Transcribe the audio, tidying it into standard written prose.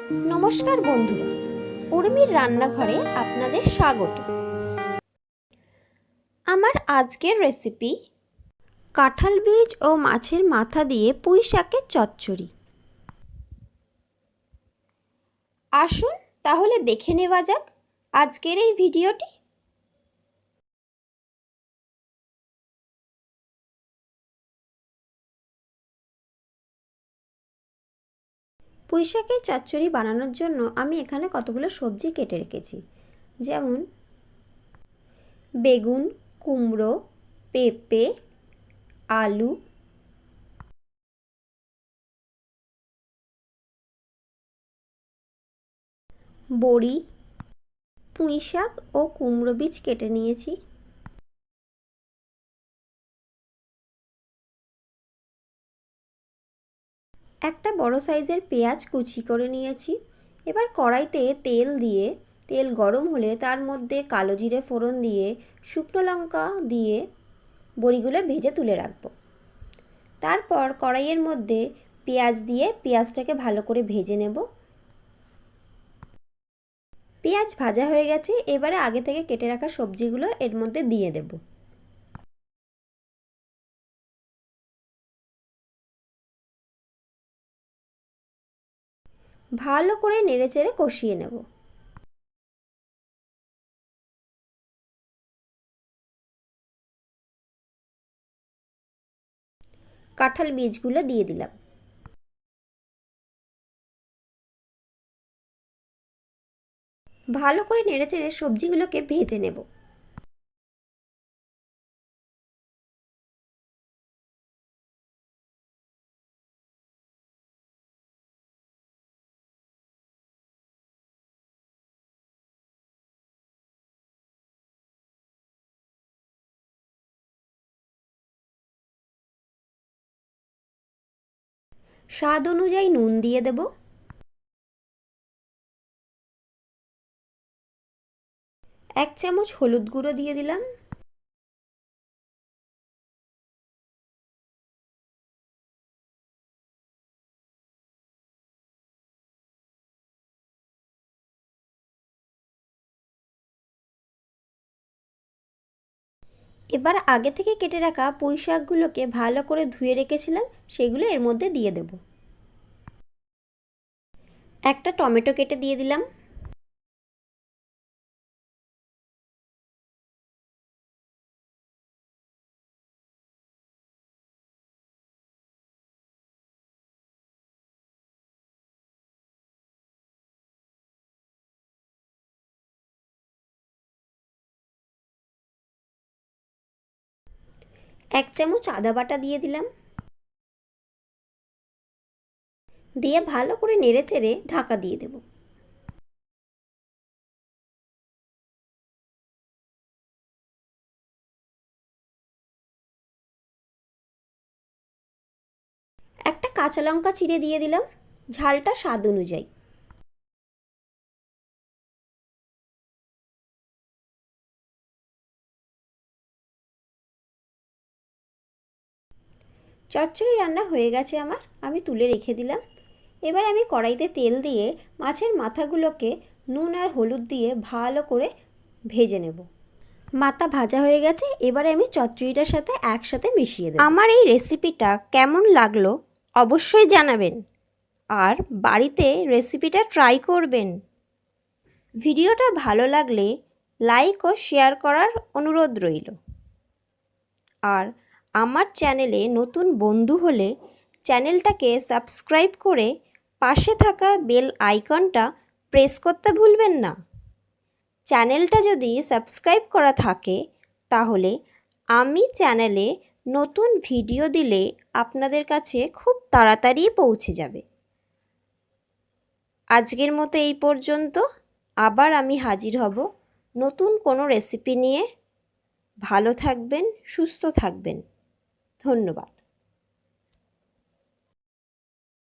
নমস্কার বন্ধুরা, উর্মির রান্নাঘরে আপনাদের স্বাগত। আমার আজকের রেসিপি কাঁঠাল বীজ ও মাছের মাথা দিয়ে পুঁই শাকের চচ্চড়ি। আসুন তাহলে দেখে নেওয়া যাক আজকের এই ভিডিওটি। পুঁই শাকের চচ্চড়ি বানানোর জন্য আমি এখানে কতগুলো সবজি কেটে রেখেছি, যেমন বেগুন, কুমড়ো, পেঁপে, আলু, বড়ি, পুঁই শাক ও কুমড়ো বীজ কেটে নিয়েছি। একটা বড় সাইজের পেঁয়াজ কুচি করে নিয়েছি। এবার কড়াইতে তেল দিয়ে তেল গরম হলে তার মধ্যে কালো জিরে ফোড়ন দিয়ে শুকনো লঙ্কা দিয়ে বড়িগুলো ভেজে তুলে রাখবো। তারপর কড়াইয়ের মধ্যে পেঁয়াজ দিয়ে পেঁয়াজটাকে ভালো করে ভেজে নেব। পেঁয়াজ ভাজা হয়ে গেছে, এবারে আগে থেকে কেটে রাখা সবজিগুলো এর মধ্যে দিয়ে দেব। ভালো করে নেড়েচেড়ে কষিয়ে নেব। কাঁঠাল বীজগুলো দিয়ে দিলাম। ভালো করে নেড়েচেড়ে সবজিগুলোকে ভেজে নেব। স্বাদ অনুযায়ী নুন দিয়ে দেব। এক চামচ হলুদ গুঁড়ো দিয়ে দিলাম। এবার আগে থেকে কেটে রাখা পুঁই শাকগুলোকে ভালো করে ধুয়ে রেখেছিলাম, সেগুলো এর মধ্যে দিয়ে দেব। একটা টমেটো কেটে দিয়ে দিলাম। এক চামচ আদা বাটা দিয়ে দিলাম। দিয়ে ভালো করে নেড়েচেড়ে ঢাকা দিয়ে দেব। একটা কাঁচা লঙ্কা চিড়ে দিয়ে দিলাম, ঝালটা স্বাদ অনুযায়ী। চচ্চড়ি রান্না হয়ে গেছে আমার, আমি তুলে রেখে দিলাম। এবার আমি কড়াইতে তেল দিয়ে মাছের মাথাগুলোকে নুন আর হলুদ দিয়ে ভালো করে ভেজে নেব। মাথা ভাজা হয়ে গেছে, এবারে আমি চচ্চড়িটার সাথে একসাথে মিশিয়ে দেব। আমার এই রেসিপিটা কেমন লাগলো অবশ্যই জানাবেন, আর বাড়িতে রেসিপিটা ট্রাই করবেন। ভিডিওটা ভালো লাগলে লাইক ও শেয়ার করার অনুরোধ রইল। আর আমার চ্যানেলে নতুন বন্ধু হলে চ্যানেলটাকে সাবস্ক্রাইব করে পাশে থাকা বেল আইকনটা প্রেস করতে ভুলবেন না। চ্যানেলটা যদি সাবস্ক্রাইব করা থাকে তাহলে আমি চ্যানেলে নতুন ভিডিও দিলে আপনাদের কাছে খুব তাড়াতাড়ি পৌঁছে যাবে। আজকের মতো এই পর্যন্ত। আবার আমি হাজির হব নতুন কোনো রেসিপি নিয়ে। ভালো থাকবেন, সুস্থ থাকবেন। ধন্যবাদ।